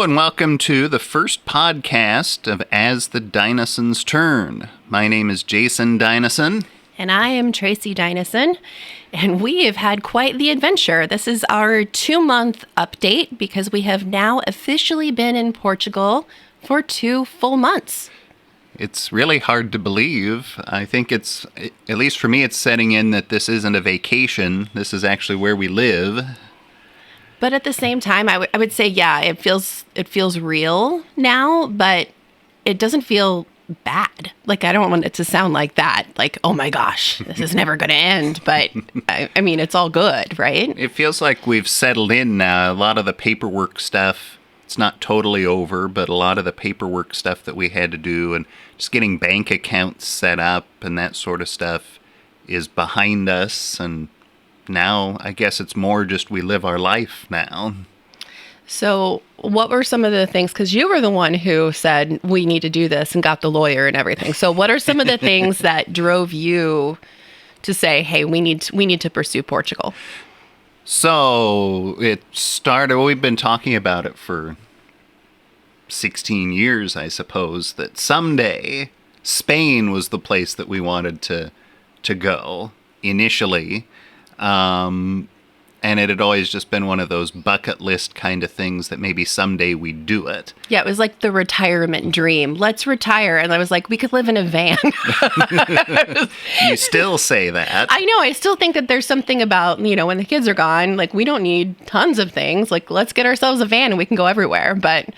Hello and welcome to the first podcast of As the Dinesens Turn. My name is Jason Dinesen. And I am Tracy Dinesen, and we have had quite the adventure. This is our 2-month update because we have now officially been in Portugal for 2 full months. It's really hard to believe. I think it's, at least for me, it's setting in that this isn't a vacation. This is actually where we live. But at the same time, I would say, yeah, it feels real now, but it doesn't feel bad. Like, I don't want it to sound like that. Like, oh my gosh, this is never going to end. But I mean, it's all good, right? It feels like we've settled in now. A lot of the paperwork stuff, it's not totally over, but a lot of the paperwork stuff that we had to do and just getting bank accounts set up and that sort of stuff is behind us. And now I guess it's more just we live our life now. So what were some of the things, because you were the one who said we need to do this and got the lawyer and everything. So what are some of the things that drove you to say, hey, we need to pursue Portugal? So it started, we've been talking about it for 16 years, I suppose, that someday Spain was the place that we wanted to go initially. And it had always just been one of those bucket list kind of things that maybe someday we'd do it. Yeah, it was like the retirement dream. Let's retire. And I was like, we could live in a van. You still say that. I know. I still think that there's something about, when the kids are gone, like we don't need tons of things. Like, let's get ourselves a van and we can go everywhere. But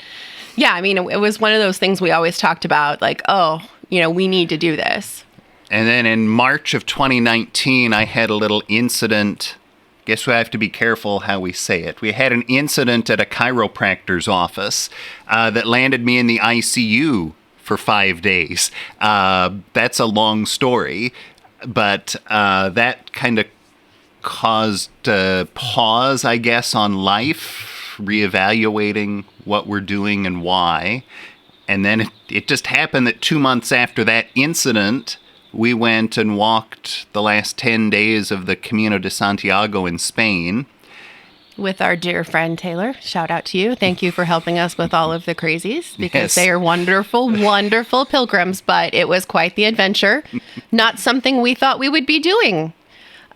yeah, I mean, it was one of those things we always talked about, like, oh, we need to do this. And then in March of 2019, I had a little incident. Guess we have to be careful how we say it. We had an incident at a chiropractor's office that landed me in the ICU for 5 days. That's a long story, but that kind of caused a pause, I guess, on life, reevaluating what we're doing and why. And then it just happened that 2 months after that incident, we went and walked the last 10 days of the Camino de Santiago in Spain. With our dear friend Taylor. Shout out to you. Thank you for helping us with all of the crazies, because Yes. They are wonderful, wonderful pilgrims, but it was quite the adventure. Not something we thought we would be doing.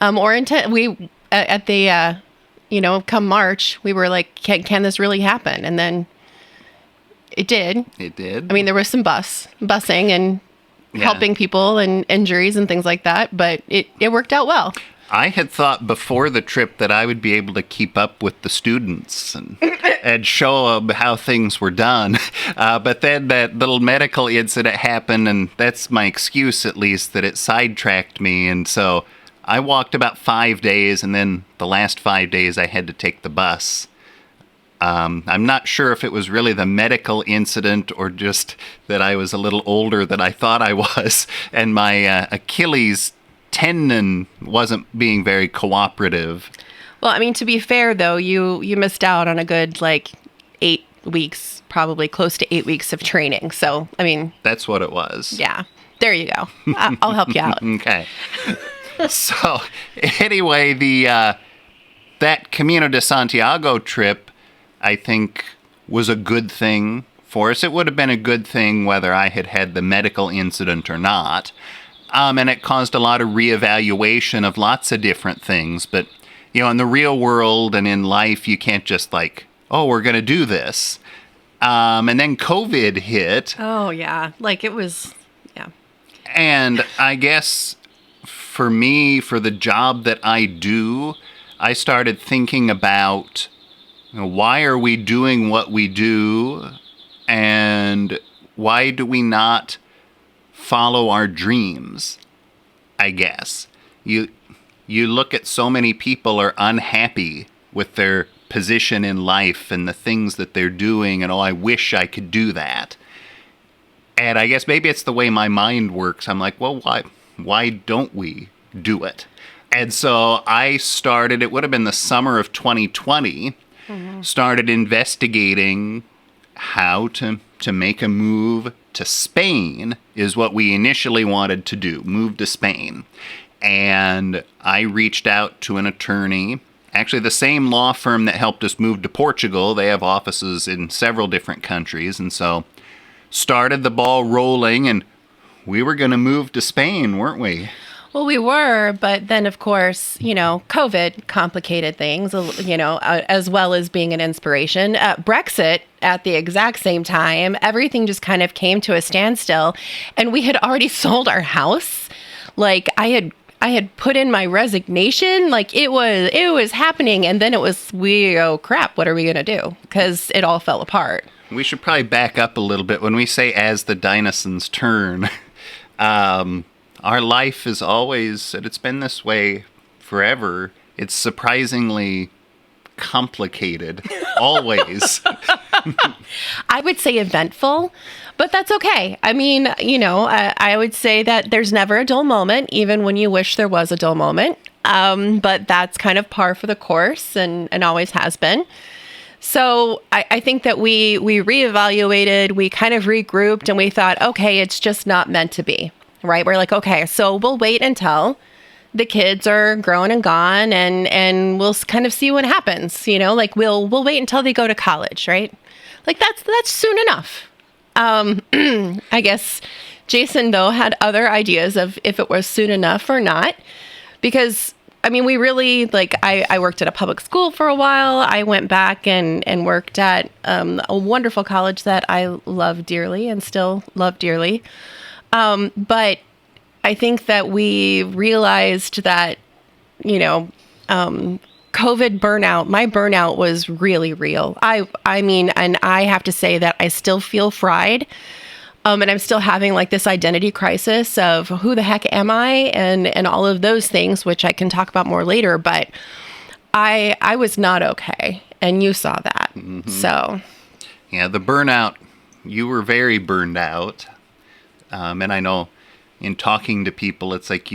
Come March, we were like, can this really happen? And then it did. It did. I mean, there was some busing and helping people and injuries and things like that, but it worked out well. I had thought before the trip that I would be able to keep up with the students and show them how things were done. But then that little medical incident happened, and that's my excuse, at least, that it sidetracked me. And so I walked about 5 days, and then the last 5 days I had to take the bus. I'm not sure if it was really the medical incident or just that I was a little older than I thought I was, and my Achilles tendon wasn't being very cooperative. Well, I mean, to be fair, though, you missed out on a good, 8 weeks, probably close to 8 weeks of training. So, I mean... That's what it was. Yeah. There you go. I'll help you out. Okay. So, anyway, that Camino de Santiago trip, I think, was a good thing for us. It would have been a good thing whether I had had the medical incident or not. And it caused a lot of reevaluation of lots of different things. But, in the real world and in life, you can't just we're going to do this. And then COVID hit. Oh, yeah. It was, yeah. And I guess for me, for the job that I do, I started thinking about why are we doing what we do, and why do we not follow our dreams, I guess. You look at so many people are unhappy with their position in life and the things that they're doing, and I wish I could do that. And I guess maybe it's the way my mind works. I'm like, well, why don't we do it? And so I started, it would have been the summer of 2020, started investigating how to make a move to Spain is what we initially wanted to do, move to Spain. And I reached out to an attorney actually the same law firm that helped us move to Portugal. They have offices in several different countries, and so started the ball rolling, and we were going to move to Spain, weren't we? Well, we were, but then, of course, COVID complicated things, as well as being an inspiration. Brexit, at the exact same time, everything just kind of came to a standstill, and we had already sold our house. Like, I had put in my resignation, like it was happening, and then oh crap, what are we going to do? Because it all fell apart. We should probably back up a little bit. When we say "As the Dinesens Turn," our life is always, and it's been this way forever, it's surprisingly complicated, always. I would say eventful, but that's okay. I mean, I would say that there's never a dull moment, even when you wish there was a dull moment. But that's kind of par for the course and always has been. So I think that we reevaluated, we kind of regrouped, and we thought, okay, it's just not meant to be, right? We're like, okay, so we'll wait until the kids are grown and gone, and we'll kind of see what happens, like we'll wait until they go to college, right? Like that's soon enough. I guess Jason, though, had other ideas of if it was soon enough or not, because I mean, we really, I worked at a public school for a while. I went back and worked at a wonderful college that I love dearly and still love dearly. But I think that we realized that, COVID burnout, my burnout was really real. I mean, and I have to say that I still feel fried. And I'm still having this identity crisis of who the heck am I and all of those things, which I can talk about more later. But I was not okay. And you saw that. Mm-hmm. So. Yeah, the burnout, you were very burned out. And I know in talking to people, it's like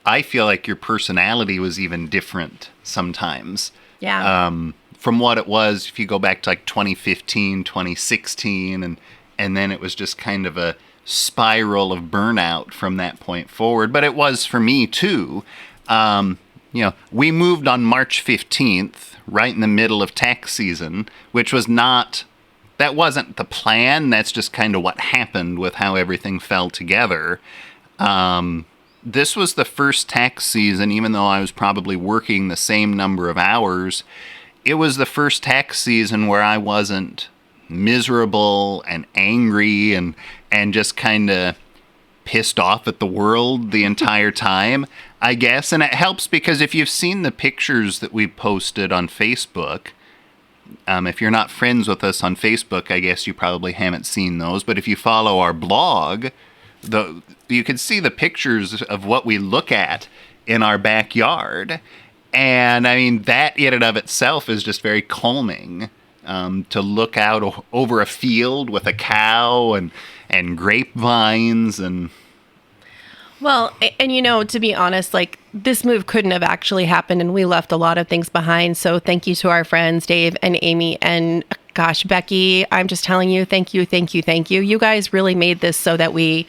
I feel like your personality was even different sometimes. Yeah. From what it was, if you go back to 2015, 2016, and then it was just kind of a spiral of burnout from that point forward. But it was for me too. We moved on March 15th, right in the middle of tax season, which that wasn't the plan. That's just kind of what happened with how everything fell together. This was the first tax season, even though I was probably working the same number of hours. It was the first tax season where I wasn't miserable and angry and just kind of pissed off at the world the entire time, I guess. And it helps because if you've seen the pictures that we posted on Facebook, if you're not friends with us on Facebook, I guess you probably haven't seen those. But if you follow our blog, you can see the pictures of what we look at in our backyard. And I mean, that in and of itself is just very calming. To look out over a field with a cow and grapevines and... Well, and to be honest, this move couldn't have actually happened, and we left a lot of things behind. So thank you to our friends, Dave and Amy, and gosh, Becky, I'm just telling you, thank you, thank you, thank you. You guys really made this so that we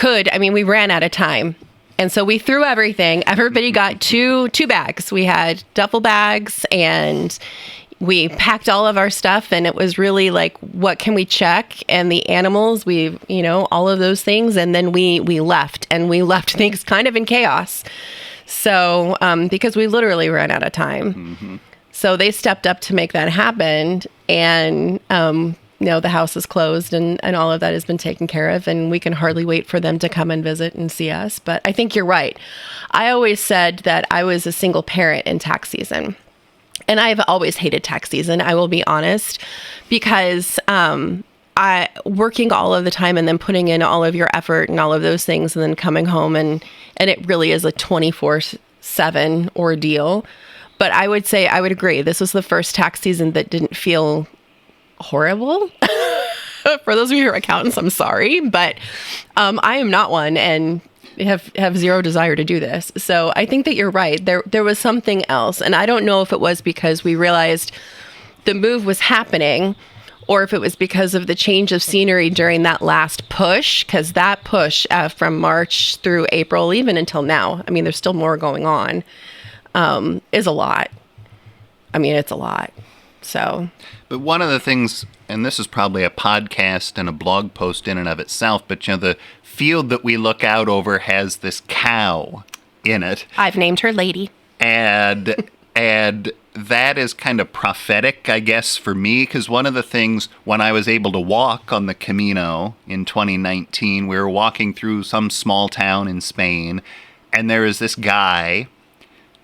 we ran out of time. And so we threw everything. Everybody got two bags. We had duffel bags, and we packed all of our stuff, and it was really what can we check? And the animals, all of those things. And then we left, and we left things kind of in chaos. So, because we literally ran out of time. Mm-hmm. So they stepped up to make that happen. And, the house is closed and all of that has been taken care of, and we can hardly wait for them to come and visit and see us. But I think you're right. I always said that I was a single parent in tax season. And I've always hated tax season, I will be honest, because I working all of the time and then putting in all of your effort and all of those things and then coming home and it really is a 24/7 ordeal. But I would say I would agree. This was the first tax season that didn't feel horrible. For those of you who are accountants, I'm sorry, but I am not one and have zero desire to do this. So I think that you're right. There was something else. And I don't know if it was because we realized the move was happening or if it was because of the change of scenery during that last push, because that push from March through April, even until now, I mean, there's still more going on. is a lot. I mean, it's a lot. So, But one of the things, and this is probably a podcast and a blog post in and of itself, but the field that we look out over has this cow in it. I've named her Lady. And that is kind of prophetic, I guess, for me, because one of the things when I was able to walk on the Camino in 2019, we were walking through some small town in Spain, and there is this guy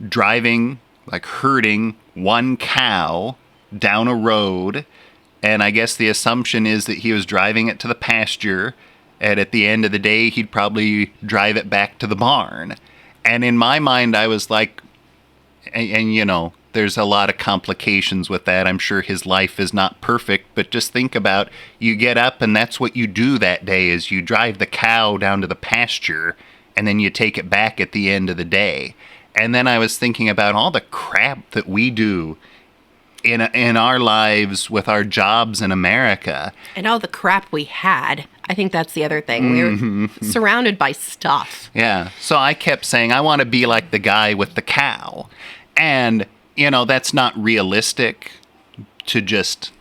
driving, like herding one cow down a road, and I guess the assumption is that he was driving it to the pasture, and at the end of the day, he'd probably drive it back to the barn. And in my mind, I was like, and there's a lot of complications with that. I'm sure his life is not perfect, but just think about, you get up and that's what you do that day is you drive the cow down to the pasture and then you take it back at the end of the day. And then I was thinking about all the crap that we do in our lives with our jobs in America. And all the crap we had. I think that's the other thing. We were surrounded by stuff. Yeah. So I kept saying, I want to be like the guy with the cow. And, that's not realistic to just,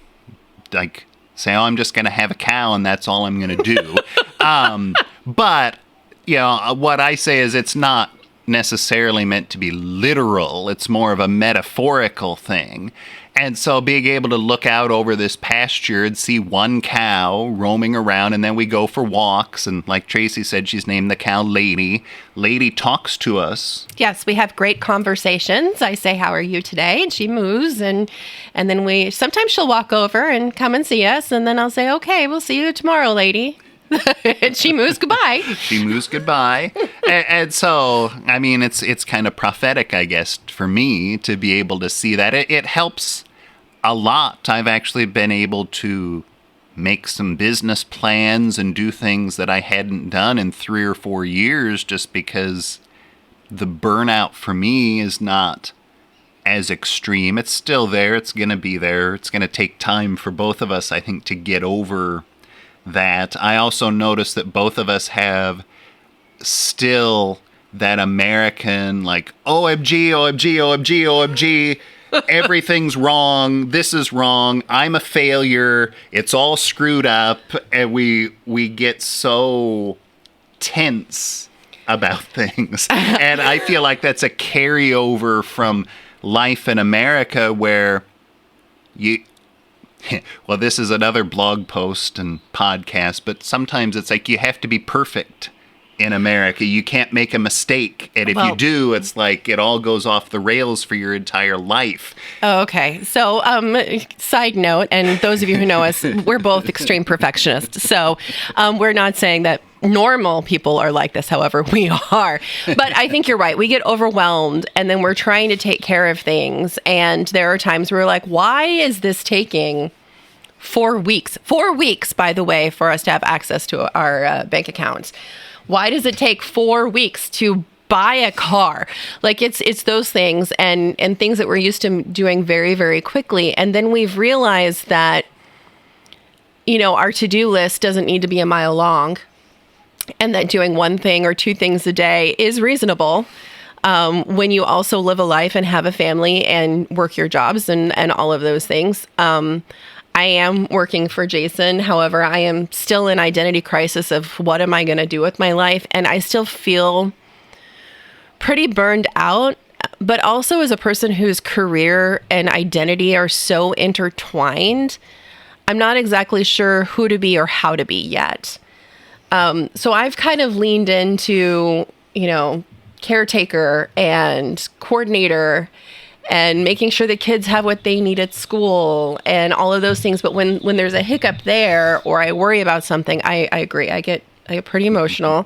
like, say, oh, I'm just going to have a cow and that's all I'm going to do. But, what I say is it's not necessarily meant to be literal. It's more of a metaphorical thing. And so being able to look out over this pasture and see one cow roaming around, and then we go for walks. And like Tracy said, she's named the cow Lady. Lady talks to us. Yes, we have great conversations. I say, how are you today? And she moves. And then sometimes she'll walk over and come and see us. And then I'll say, okay, we'll see you tomorrow, Lady. And she moves goodbye. She moves goodbye. And so, I mean, it's kind of prophetic, I guess, for me to be able to see that. It helps a lot. I've actually been able to make some business plans and do things that I hadn't done in 3 or 4 years just because the burnout for me is not as extreme. It's still there. It's going to be there. It's going to take time for both of us, I think, to get over that. I also noticed that both of us have still that American, like, OMG, OMG, OMG, OMG, everything's wrong, this is wrong, I'm a failure, it's all screwed up, and we get so tense about things. And I feel like that's a carryover from life in America where well, this is another blog post and podcast, but sometimes it's like you have to be perfect in America. You can't make a mistake. And if you do, it's like it all goes off the rails for your entire life. Oh, okay. So, side note, and those of you who know us, we're both extreme perfectionists. So we're not saying that normal people are like this, however, we are. But I think you're right. We get overwhelmed and then we're trying to take care of things. And there are times where we're like, why is this taking 4 weeks? 4 weeks, by the way, for us to have access to our bank accounts. Why does it take 4 weeks to buy a car? Like it's those things and things that we're used to doing very, very quickly. And then we've realized that, our to-do list doesn't need to be a mile long. And that doing one thing or 2 things a day is reasonable when you also live a life and have a family and work your jobs and all of those things. I am working for Jason. However, I am still in identity crisis of what am I going to do with my life? And I still feel pretty burned out, but also as a person whose career and identity are so intertwined, I'm not exactly sure who to be or how to be yet. So I've kind of leaned into, caretaker and coordinator and making sure the kids have what they need at school and all of those things. But when there's a hiccup there or I worry about something, I agree. I get pretty emotional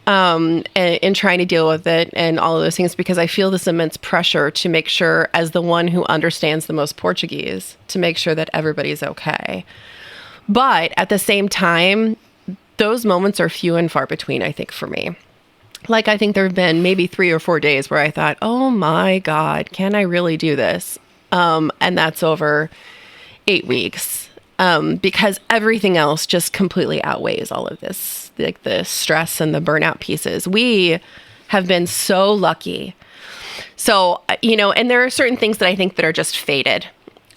in trying to deal with it and all of those things because I feel this immense pressure to make sure, as the one who understands the most Portuguese, to make sure that everybody's okay. But at the same time, those moments are few and far between, I think, for me. Like, I think there have been maybe 3 or 4 days where I thought, oh my God, can I really do this? And that's over 8 weeks because everything else just completely outweighs all of this, like the stress and the burnout pieces. We have been so lucky So, and there are certain things that I think that are just faded.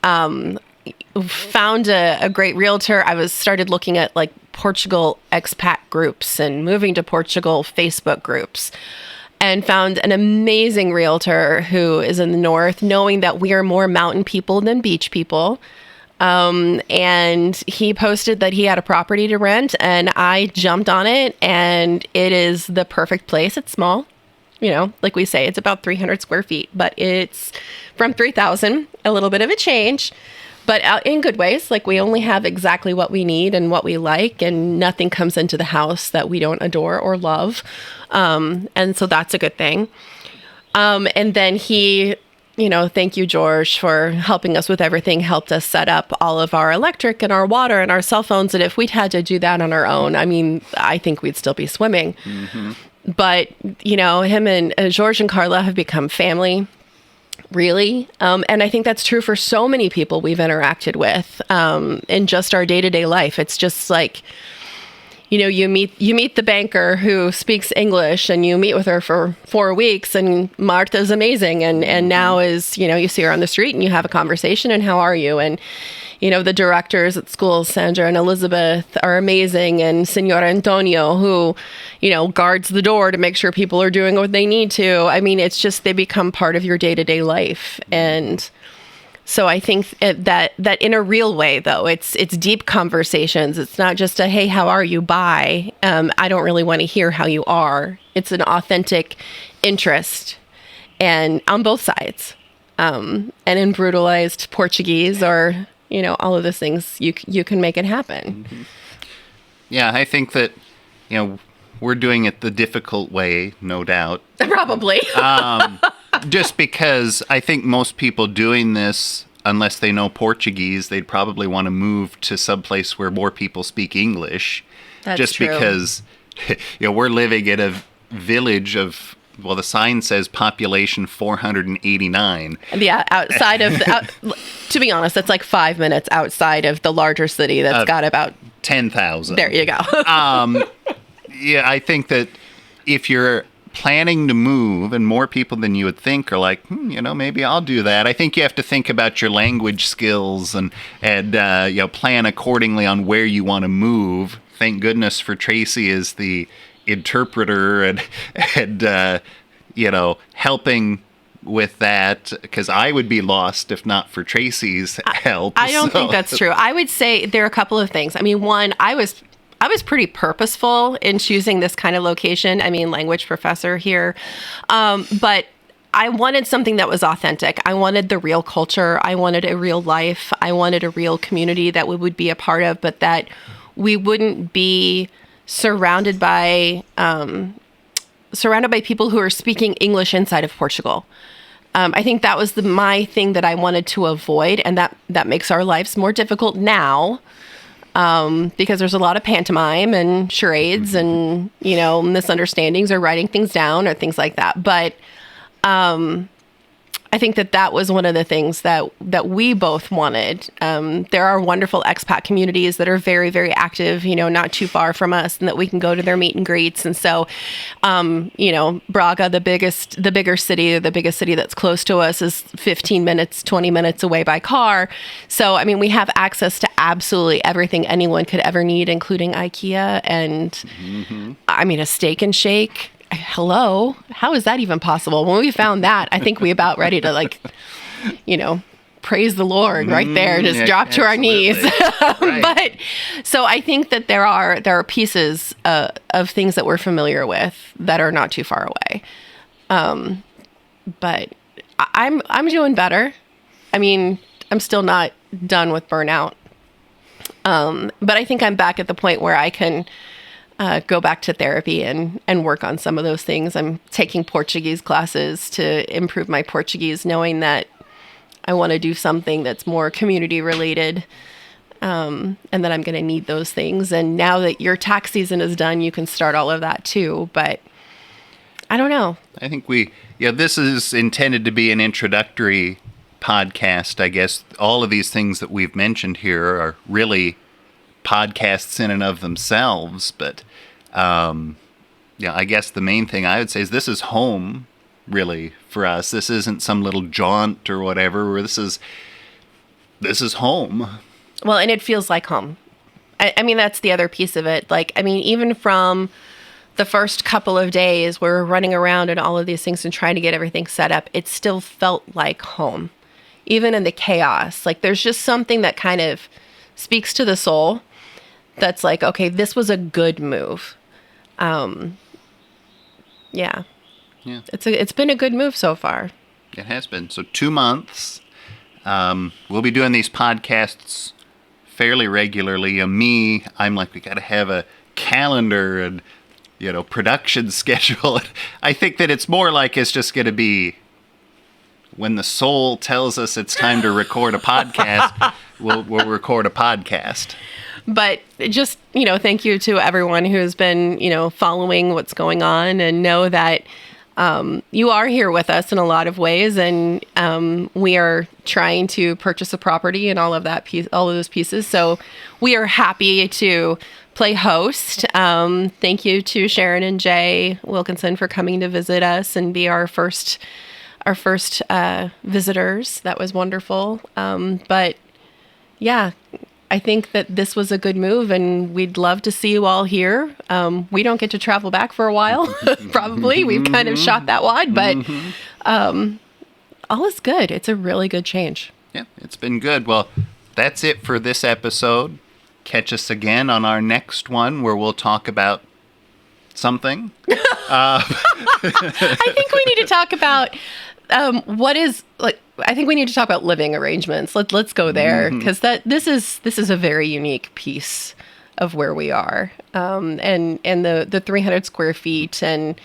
Found a great realtor. Started looking at like Portugal expat groups and moving to Portugal Facebook groups, and found an amazing realtor who is in the north, knowing that we are more mountain people than beach people. And he posted that he had a property to rent, and I jumped on it, and it is the perfect place. It's small. Like we say, it's about 300 square feet, but it's from 3,000, a little bit of a change, but in good ways. Like, we only have exactly what we need and what we like, and nothing comes into the house that we don't adore or love. And so that's a good thing. And then he, thank you, George, for helping us with everything, helped us set up all of our electric and our water and our cell phones. And if we'd had to do that on our own, I think we'd still be swimming. Mm-hmm. But, him and George and Carla have become family, really. And I think that's true for so many people we've interacted with in just our day-to-day life. It's just like, you meet the banker who speaks English, and you meet with her for 4 weeks, and Martha's amazing. And now is, you see her on the street and you have a conversation, and how are you? And, the directors at school, Sandra and Elizabeth, are amazing. And Senor Antonio, who, guards the door to make sure people are doing what they need to. It's just, they become part of your day-to-day life. And so I think that in a real way, though, it's deep conversations. It's not just a, hey, how are you? Bye. I don't really want to hear how you are. It's an authentic interest, and on both sides. And in brutalized Portuguese, or, all of those things, you can make it happen. Mm-hmm. Yeah, I think that, we're doing it the difficult way, no doubt. Probably. Just because I think most people doing this, unless they know Portuguese, they'd probably want to move to someplace where more people speak English. That's just true. Because, we're living in a village of, well, the sign says population 489. Yeah, outside of, to be honest, that's like 5 minutes outside of the larger city that's got about 10,000. There you go. Yeah, I think that if you're planning to move, and more people than you would think are like, maybe I'll do that. I think you have to think about your language skills and plan accordingly on where you want to move. Thank goodness for Tracy as the interpreter and helping with that, because I would be lost if not for Tracy's help. I don't think that's true. I would say there are a couple of things. One, I was pretty purposeful in choosing this kind of location. Language professor here. But I wanted something that was authentic. I wanted the real culture. I wanted a real life. I wanted a real community that we would be a part of, but that we wouldn't be surrounded by people who are speaking English inside of Portugal. I think that was my thing that I wanted to avoid, and that makes our lives more difficult now. Because there's a lot of pantomime and charades and, misunderstandings or writing things down or things like that. But I think that was one of the things that we both wanted. There are wonderful expat communities that are very, very active, not too far from us, and that we can go to their meet and greets. And so, Braga, the bigger city, the biggest city that's close to us, is 15 minutes, 20 minutes away by car. So, we have access to absolutely everything anyone could ever need, including IKEA and, a Steak and Shake. Hello, how is that even possible? When we found that, I think we about ready to praise the Lord right there, just drop to our knees. Right. But so I think that there are pieces of things that we're familiar with that are not too far away. But I'm doing better. I'm still not done with burnout. But I think I'm back at the point where I can go back to therapy and work on some of those things. I'm taking Portuguese classes to improve my Portuguese, knowing that I want to do something that's more community related, and that I'm going to need those things. And now that your tax season is done, you can start all of that too. But I don't know. I think this is intended to be an introductory podcast, I guess. All of these things that we've mentioned here are really podcasts in and of themselves, but I guess the main thing I would say is this is home, really, for us. This isn't some little jaunt or whatever. Where this is home. Well, and it feels like home. I mean, that's the other piece of it. Like, I mean, even from the first couple of days where we're running around and all of these things and trying to get everything set up, it still felt like home. Even in the chaos. Like, there's just something that kind of speaks to the soul that's like, okay, this was a good move. Yeah. It's been a good move so far. It has been. So 2 months. We'll be doing these podcasts fairly regularly. I'm like, we got to have a calendar and, production schedule. I think that it's more like it's just going to be when the soul tells us it's time to record a podcast, we'll record a podcast. But just, thank you to everyone who's been, following what's going on, and know that you are here with us in a lot of ways, and we are trying to purchase a property and all of those pieces. So we are happy to play host. Thank you to Sharon and Jay Wilkinson for coming to visit us and be our first visitors. That was wonderful. But yeah, I think that this was a good move, and we'd love to see you all here. We don't get to travel back for a while, probably. We've kind of shot that wad, but all is good. It's a really good change. Yeah, it's been good. Well, that's it for this episode. Catch us again on our next one, where we'll talk about something. I think we need to talk about I think we need to talk about living arrangements. Let's go there, because this is a very unique piece of where we are, and the 300 square feet and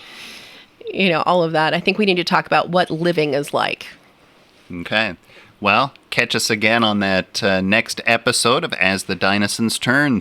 all of that. I think we need to talk about what living is like. Okay. Well, catch us again on that next episode of As the Dinesens Turn.